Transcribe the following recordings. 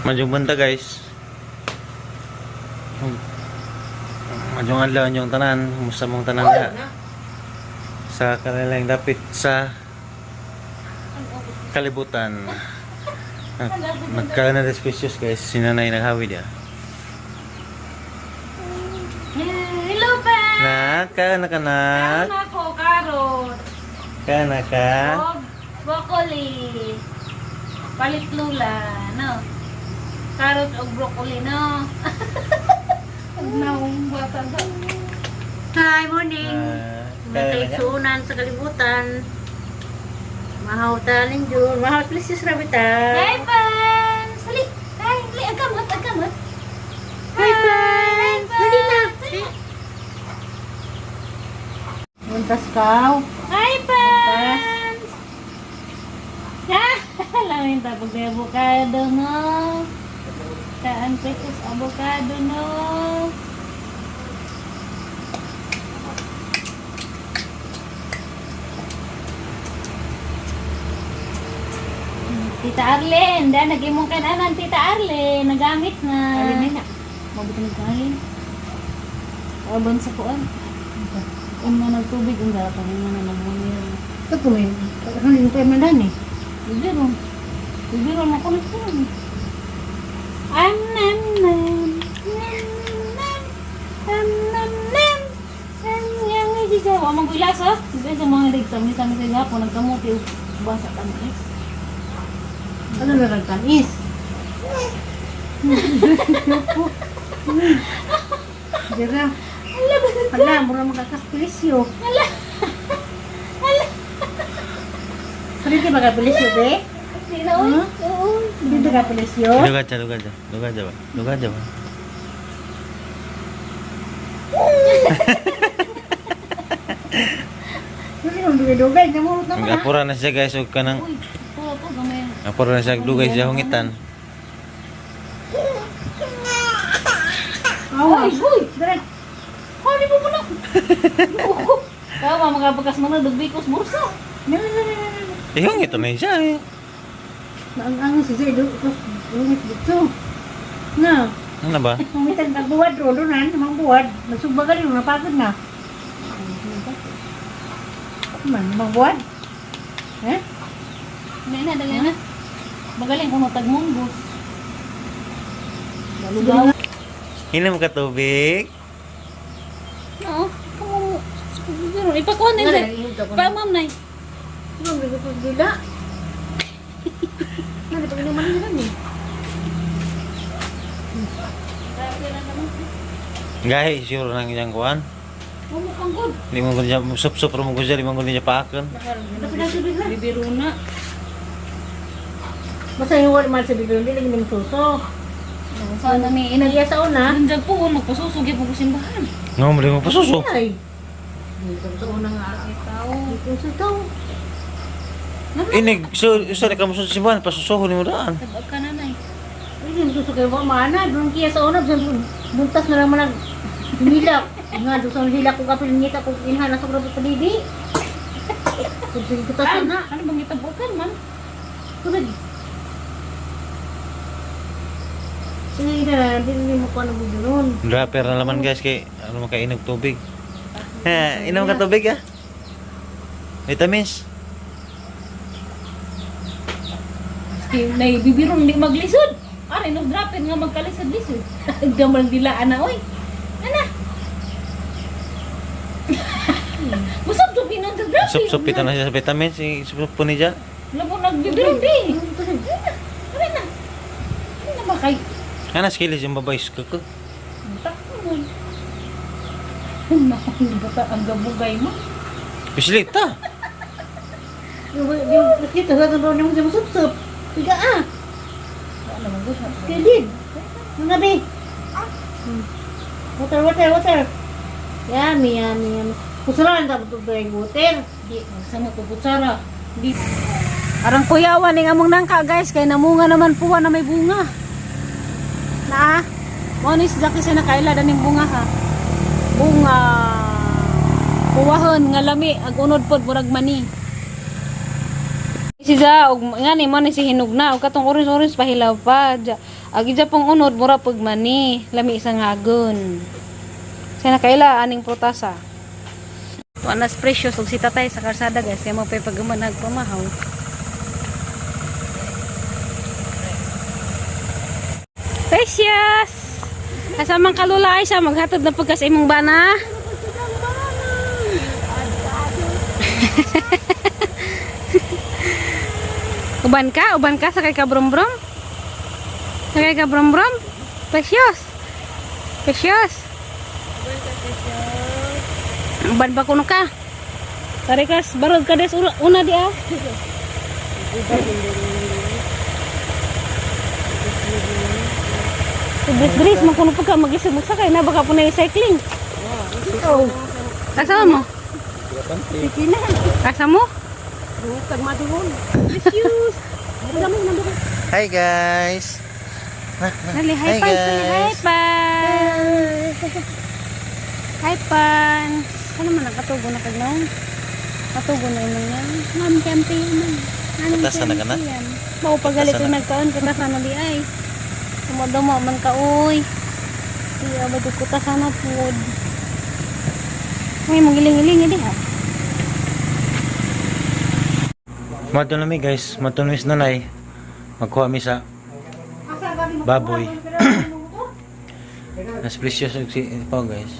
Manjong banda guys. Manjong adlaw yung tanan, musta mong tanan ka. Sa kanilang dapit sa kalibutan. Nagkaroon na species guys, sinanay naghawid ya. Hello pa. Kaana ka na. Kaana ko karot. Kaana ka. Broccoli. Palit lula, no. Karot o broccoli, no. Naong bata ba? Hi, morning. Nagkaigsuunan sa kalibutan. Mahaw talin dyan. Mahaw please rabitan. Hi, Pan! Sali! Hi! Sali! Agamot! Agamot! Hi, Pan! Sali na! Muntas ka. Hi, Pan! Ha! Lamin tapos na avocado, no? Taan pesos avocado, no? Tita Arlen, dahil nag-imong kananan, Tita Arlen, nagamit na. Alin na. Mabutang kain. Abang sa kuan. Una nagtubig, ang dapat nga na namunir. Ito po yun. Ano yung pemandan eh? Bibiro. Bibiro na ko na po. Nam. Yang hindi siya. Wamang gulas ha. Sige sa mga ligtam. Ni kami sa hapon. Nagkamuti. Basa kami. Ano na nagtanis? Dira. Hala, mura makakapilisyo. Hala. Hindi makapilisyo, be? Hindi na, oo. Hindi makapilisyo? Lugaja ba? Hindi yung dugay-dugay. Namurot naman, ha? Apura na siya guys, huwag ka nang... Uy, ito, gamay. Apura na siya, dugay siya hungitan. Awas. Uy, direk. Hindi mo muna. Kaya mga bagas mo na dugbikos bursa. Hungit na siya eh. Ang si Sir hungit dito. Na. Ano ba? Hungitan nagbuwad ro doon namang buwad. Nagsubagan yung napagod na. Man, namang buwad. Eh? Hindi na, dali na. Magaling kung tagmunggos. Dalugaw. Inom ka tubig? Oo. Ipakuha na yun. Pa, ma'am, nay. Ma'am, hindi ko gila. Hindi pa inuman nila eh. Gahi, sure nang iyang kuhan. Mukhang good. Hindi mo ko niya, sup-sup mo ko siya, hindi mo ko niya paakan. Bibiro na. Basta yung wala man sa bibiro, hindi lagi naman suso. Sana may inagya sa una. Nandiyan po, magpasusog yung pagkusimbahan. Nga mo rin mo pasuso. Ay. Dito sa unang araw ikaw. Dito sa ikaw. Inig, so ka mo sa simbahan, pasusuho ni mo daan. Tabag ka nanay. Hindi mo suso kayo mga mana. Doon kaya sa una, buntas na naman humilak. Nga, doon sa hilak ko kapil nita kung inhala sa grabe palidi. Kung sige kita sana. Ano bang itabukan man? Tulad. Sige na, hindi mo ko ano buburon. Draper na naman guys, kay ano makainog tubig. Ha, inom ka tubig ah. Vitamins. Bibiro hindi maglisod. Ari, nag-dropin nga magkalisod-lisod. Gamal dilaan na, oy. Ana? Busog-sup yun ang nag-dropin. Sup-supitan na siya sa vitamins, sup po ni dyan. Labo nagbibiro, di. Ari na. Ari na ba kay? Ano, skilis yung babae, kakag. Takon. Nakon bata ang gabugay mo. Pislita. Yung kita sa doon yung sup-sup. Tiga ah. Wala man gusto. Kilid. Mga be. Water. Yummy. Kusaran ta buto dai water. Di sama to kutsara. Di. Arang kuyawan ning among nangka guys kay namunga naman puwa na may bunga. Na. Monis jaki sa nakaila daning bunga ha. Bunga. Puwahon nga lami ag unod pod murag mani. Si Ja og ngani man si hinugna og katong orange pahilaw pa. Ag ija pong unod mura pug mani, lami isang hagon. Sana kaila aning prutasa. Wanas precious og si tatay sa karsada guys, kay mo pay pagaman nagpamahaw. Precious. Asa man kalulay siya maghatod na pagka sa imong bana. Uban ka sa kay kabrom-brom? Sa kay kabrom-brom? Precious. Precious. Uban ba kuno ka? Tarikas, barod ka des una di ah. Gris makuno pa ka magisig mo sakay na baka po na cycling. Oh. Asa mo? Asa mo? Hi guys. Dali, hi Hi, pan, guys. hi pan. Hi pan. Ano man ang katugo na kagnaw? Katugo na yun yan. Ma'am, campaign man. Katasan na ka na? Mau pagalit Katasan yung na. nagkaon, katasan na di ay. Sumodomo man ka, uy. Iya, ba di kutasan na food. Ay, magiling-iling yun ha. Mato na mi guys, mato na mi sa nanay. Magkuha mi sa baboy. Nas precious og si pa guys.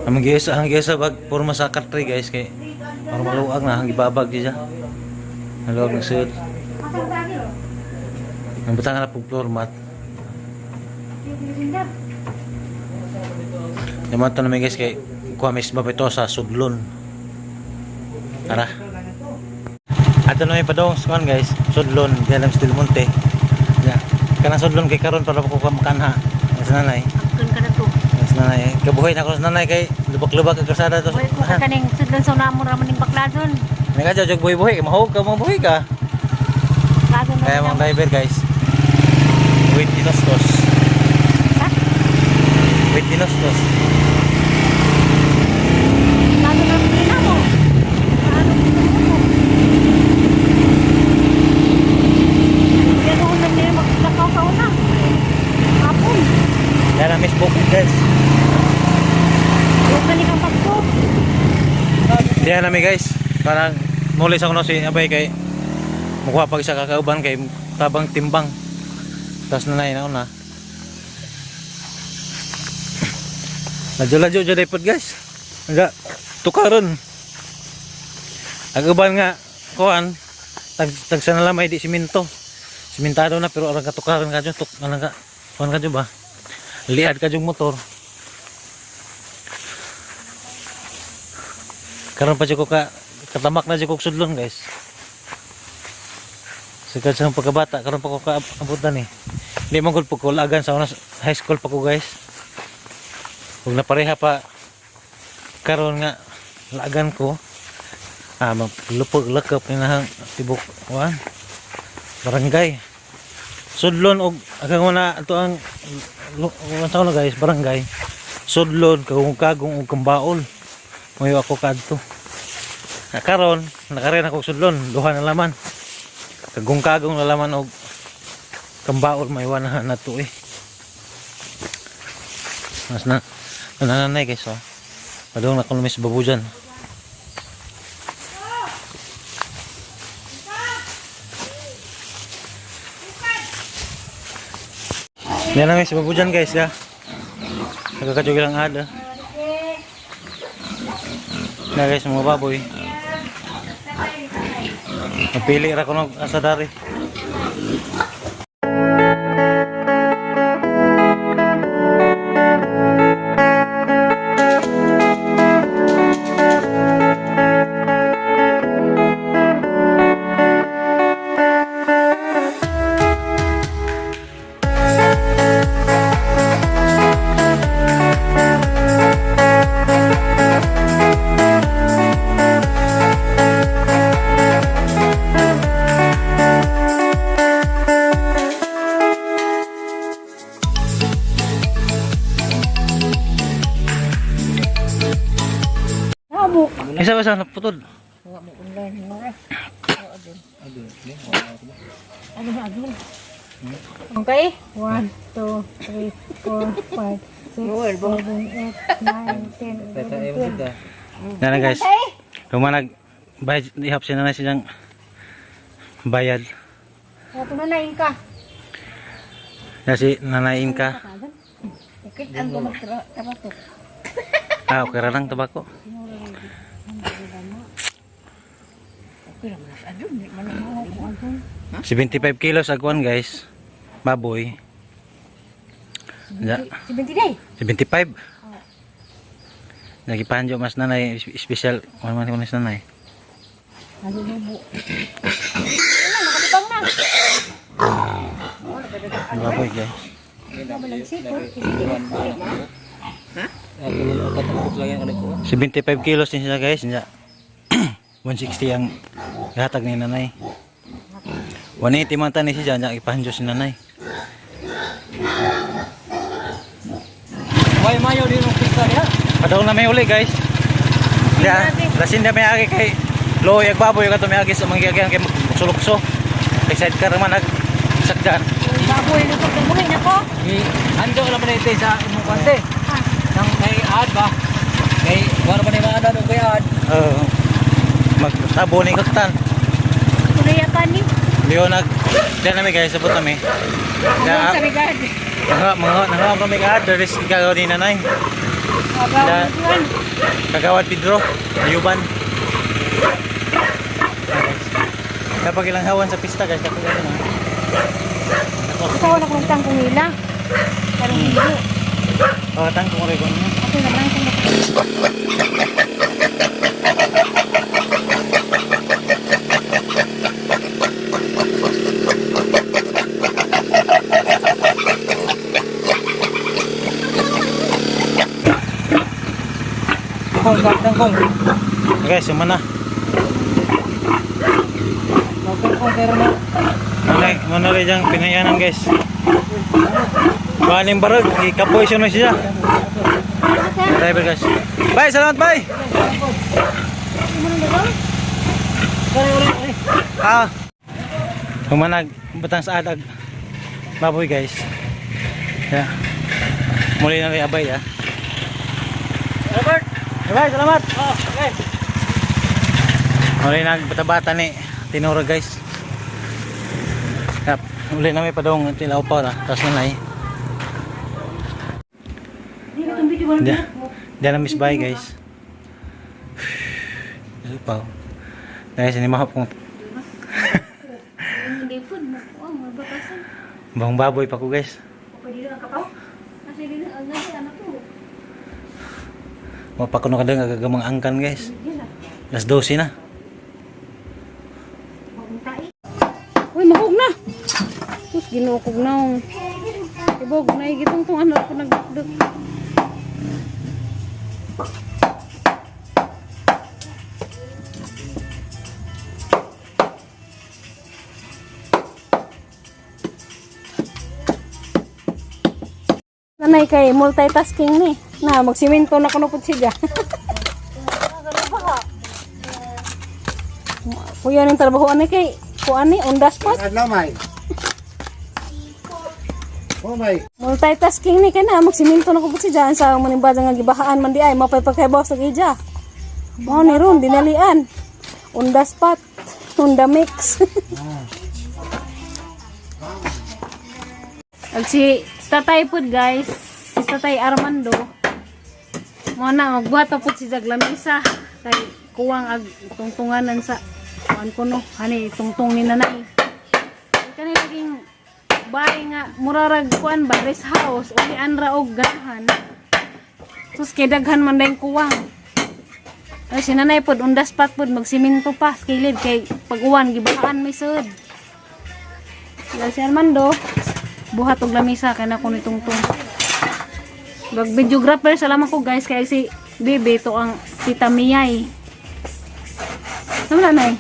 Ang giyesa bag porma sa katri guys kay para maluag na ang ibabag di siya. Maluag ng sud. Ang butang na pug floor mat. Mato na mi guys kay kuha mi sa baboy to sa sudlon. Tara. Ato na may padong skuan guys, sudlon dialam Del Monte. Ya, kana sudlon kay karon para ko makanha. Sa nanay. Angkon ka na to. Sa nanay. Kabuhay na ko sa nanay kay lubak-lubak ang kasada to. Uy, kung ka kaning sudlan sa unamon raman ng bakladon. Nga jog buhay-buhay, mahog ka mo buhay ka. Bakladon na Kaya naman. mga driver guys. Wait dinostos. Ha? Wait dinostos. Bakladon na naman din mo. Ano mo? Kaya kung unang nila maglakaw sa una. Hapon. Yan ang miss book guys. Huwag balik ang pagko. Diyan namin guys. Parang muli sa kuno si Abay kay mukuha pag isa kakauban kay tabang timbang. Tapos nanay na una. Ladyo-ladyo dyan ipod guys. Hangga tukaron. Aguban nga kuhan tagsa na lamay di siminto. Simentado na pero arang katukaran ka dyan. Anong ka? Kuhan ka dyan ba? Liad ka dyan motor. Karon pa dyan ko katamak na dyan ko sudlon guys. Sigad sa pagkabata, karon pa ko kaabutan eh. Hindi mo ko pagkulagan sa una high school pa ko guys. Huwag na pareha pa karon nga lagan ko. Maglupog lakap ni nahang tibok wan. Barangay. Sudlon og agang una ato ang sa una guys, barangay. Sudlon kagong og kambaol. Mayo ako kadto. Karon nakarin ako sudlon, duha na laman. Kagong na laman og kambaol may wanahan na to eh. Mas na nananay guys oh. Padong na kuno mis babu dyan. Yan na mis babu dyan guys ya. Nagkakadyog lang ada. Na guys mga baboy. Napili ra ko ng asadari. Isa ba sa naputol? Huwag mo online. Okay? 1, 2, 3, 4, 5, 6, 7, 8, 9, 10, 11, 12. Yan na guys. Kung bayad, ihap siya na siyang bayad. Tumanayin ka. Kasi nanain ka. Ikit ang tabako. Ah, okay ra lang tabako. Okay naman. Adun, di man mo ko adun. 75 kilos agwan guys. Baboy. Ya, 70 day. 75. Lagi panjo mas nanay special. Ano man ni nanay? Ano lubo. Ano nakatibang na. Baboy guys. Mabalang sipot. Ha? Ako katapos lang yan ko. 75 kilos din siya guys. Ya. 160 ang ihatag ni nanay. 180 man tani siya nya ipanjo si nanay. May mayo din ng pizza niya. Padaw na may uli guys. Ya, lasin na may agi kay loy ag baboy kato may agi sa mangyagyan kay sulukso. Kay sidecar man ag sakdan. Baboy na pagkabuhay na ko. Ando ka naman ito sa imong kwante. Nang may ad ba? Kay wala pa ni mga ad o ad. Magtabo ni kaktan. Kunayatan ni. Liyo diyan na may guys sabot na may. Ya, Sa regard. mga kami ka address gagawin ni nanay. Agaw tuan. Kagawad Pedro, Ayuban. Kapag ilang hawan sa pista guys, kapag ano na. Ito na kung tangkong nila. Parang hindi. Oh, tang kung rin niya. Ako na lang kung Tangkong. Guys, yung mana. Tangkong pero na. Mana rin diyang pinayanan guys. Kuhanin barag, ikapoy siya na siya. Driver guys. Bye, salamat bye. Humanag batang sa adag baboy guys. Ya. Muli na rin abay ya. Robert. Bye, salamat. Oh, okay. Muli na bata-bata ni Tinora guys. Yap, uli na may padong tilaw pa na. Tapos na Diyan na miss bye guys. Lupaw. Guys, ini mahap kong hindi po. Oh, mabakasan. bang baboy pa ko guys. Pwede na kapaw. Kasi din ang nasi anak ko. Mapakuno ka lang agagamang angkan guys. Las 12 na. Uy, mahog na. Tapos ginukog na. Ibog na igitong tong anak ko nagdukduk. Nanay kay multitasking ni. Na magsiminto na kuno pud siya. Kuya ning trabaho ani kay kuani on the spot. Adlaw may. Oh may. Multitasking ni kay na magsiminto na kuno siya sa manimbaga nga gibahaan man di ay mapay pagkaybaw sa gija. Mao ni ron dinalian. On the spot, on the mix. Ag si Tatay pud guys, si Tatay Armando. Mo na magbuhat pa pud si Jaglamisa kay kuwang ag tungtunganan sa kuan kuno, hani tungtong ni nanay. Kani laging bahay nga murarag kuan ba rest house uli anra og ganahan. Sus kay daghan man dayong kuwang. Ay si nanay pud on the spot pud magsiminto pa kilid kay pag-uwan gibahaan may sud. Dahil si Armando buhat og lamisa kay na ko ni tungtong. Gag videographer salamat ko guys kay si Bebe to ang Tita Miyay. Ano nanay?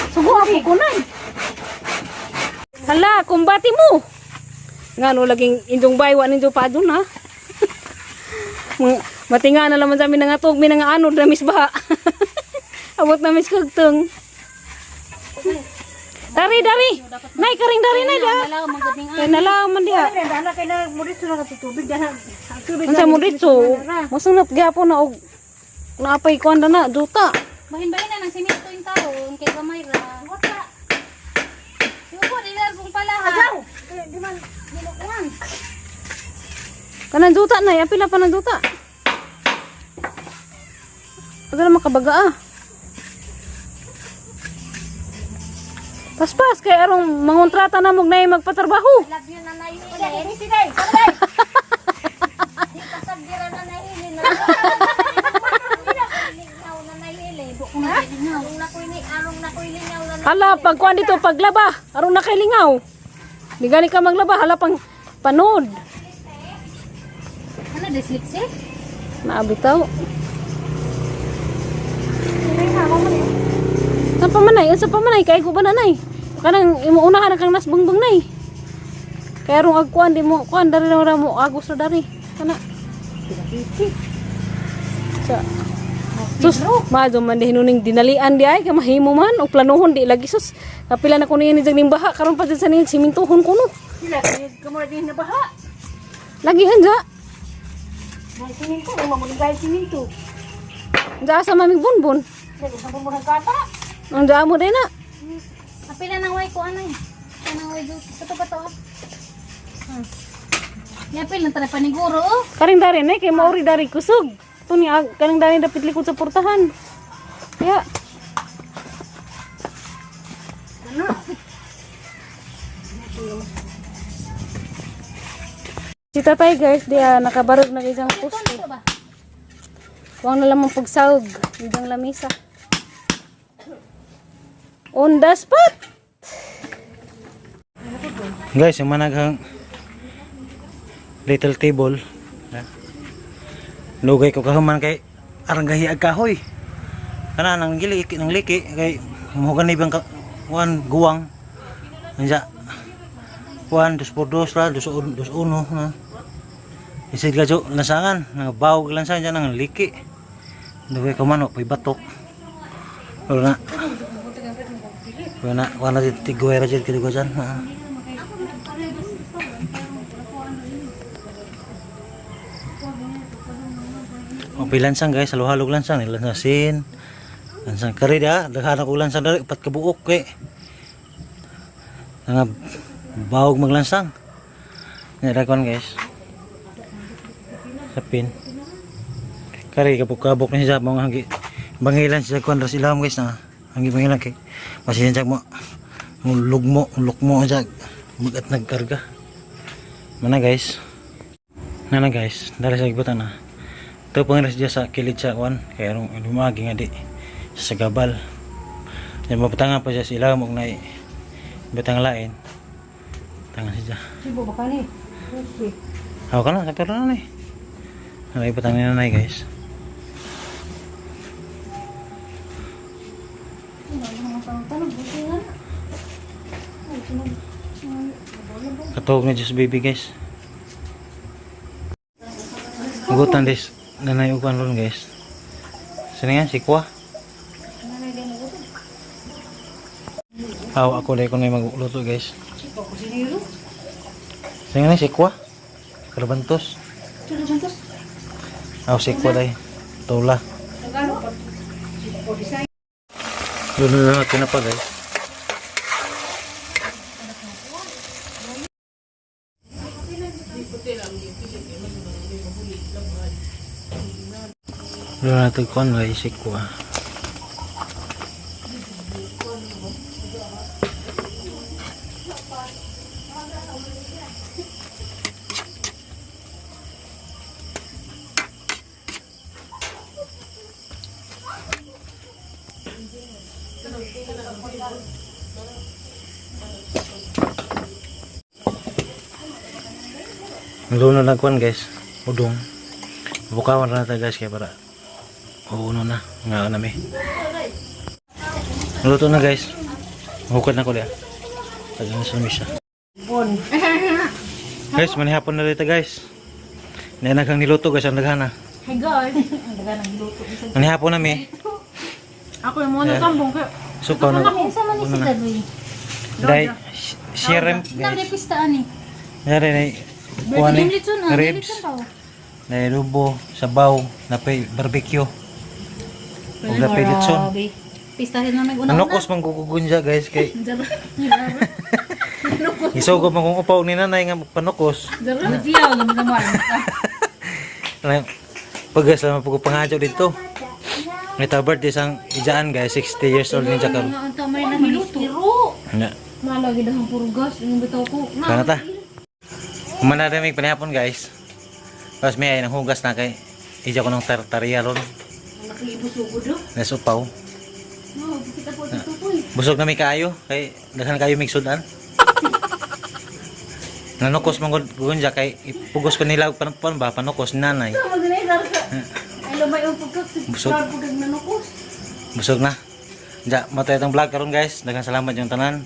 Sugo ako kunay. Hala, kumbati mo. Ngano laging indong baywa ninyo pa dun ha. Matinga na naman sa amin nga tug mi nga anod na misbaha. Abot na mis kagtong. Dari. Nay, karing dari na da. Kaya nalaman diha. Dana kay na murit na tubig dana. Tubig. Unsa mo dito? Masunod gyapon na og naapay kuan na duta. Bahin-bahin na ng simento yung taon kay gamay ra. Wata. Yung po dilar kung pala ha. Ajaw. Di man dinukuan. Kanang duta na, apila pa ng duta. Pagka na makabaga ah. Paspas kay arong mangontrata na mog na magpatrabaho. Love you na nayo Sige, ile. sige. Di pasabdira na naili na. Lingaw na nayo ile. Kung arong na koy lingaw na. Hala, pagkuan dito paglaba, arong na kay lingaw. Di gani ka maglaba, hala pang panood. Ano dyslexia? Naabitaw. Sa pamanay, kay ko ba nanay? Kanang imuunahan kang nasbungbong nay. Kaya rong agkuan di mo kuan dari ra mo agos ra dari. Kana. Sa sus, majo man di hinuning dinalian di ay kay mahimo man o planuhon di lagi sus. Kapila na kuno ni jagning baha karon pa jud sa ning simintuhon kuno. Sila kamo din na baha. Lagi anja. May siminto, mo mo gayud siminto. Anja sa mamig bunbun. Dili sa bumurang kata. Ang damo din na. Apila nang way ko anay. Kanang way dito sa to. Yapil na tara paniguro oh. Karing dari na kay mauri dari kusog. Tuni kanang dari dapat likod sa portahan. Kaya si tatay guys, dia nakabarog na isang poste. Ito ba? Huwag na lamang pagsawag. Idang lamisa. On the spot! Guys, yung managhang little table. Lugay ko kahuman kay aranggahi ag kahoy. Kana nang liki kay muhugan ni bang kuan guwang. Anja. Kuan 2x2 ra 2x1 na. Isid ka jo lansangan, nabawog lansangan dyan ng liki. Lugay ko man pay batok. Wala na. Wala dito tigwera dyan kaya ko dyan. May lansang guys, halo-halog lansang. Lansasin. Lansang kari da. Daghan ako lansang dari. Upat kabuok kay. Nga bawog maglansang. Nirakuan guys. Sapin. Kari kabuk-kabuk na siya. Mga hangi. Bangilan siya kuan ras ilahom guys na. Hangi bangilan kay. Masiyan siya mo. Lugmo siya. Magat nagkarga. Mana guys. Nana guys. Dari sa ibutan na. Ito pang ras dyan sa kilid siya kuan. Kaya rong lumagi nga di. Sa gabal. Yan mapatangan pa siya sa ilahom. Huwag na batang lain. Tangan siya. Sibo ba kani? Ako ka na. Sakto na nanay. Nanay patang ni nanay guys. Katuog na just baby guys. Magutan dis nanay upan ron guys. Sino nga si Kwa? Ako dahil ko na magluto guys. Sino nga si Kwa? Karabantos. Si Kwa dahil. Tula. Doon na natin na pa guys. Doon natin kuhan guys, si Kwa. Luno na kuhan guys, udong. Bukawan na natin guys kaya para uuno na, nga nami. Luto na guys. Hukad na ko liya. Tagal na sa misa. Guys, manihapon na dito guys. Nainagang niluto guys, ang naghana. Hey guys, ang daga nang luto. Manihapon nami. Ako yung muna tambong ka. Sukaw na. Kinsa man ni sila doy? Dai shrimp Nang guys. pistaan ni. Yari na kuha ni Litson ah, ribs. litson daw. Na rubo, sabaw, na barbecue. Ug na litson. Pistahin na may una. Nanokos man kukugunja guys kay isugod man kung upaw ni nanay nga panukos. Budiyaw naman. Pagas lang pag pangadyo dito. Ito birthday sang ijaan guys, 60 years old ni Jacar. Ang tamay na minuto. Nga. Malagi daw ang purgas, yung bitaw ko. Kana ta. Manaramig panihapon guys. Tapos may ay nang hugas na kay ija ko ng tartariya ron. Nakibusugod do. Nasupaw. No, kita po dito po. Busog na may kaayo kay daghan kayo migsudan. Nanukos man gunja kay ipugos ko nila pan ba panukos ni nanay. Tama din ay darka. Ay lumay ang pagkat. Busog. Pagkat nanukos. Busog na. Ja, matay itong vlog karon guys. Daghang salamat yung tanan.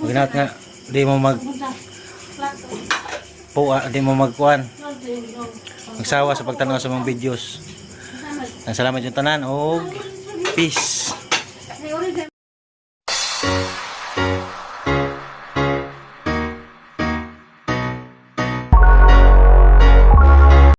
Ginawat nga di mo di mo magkuan. Magsawa sa pagtanaw sa mga videos. Ang salamat yung tanan og peace. Ay, orig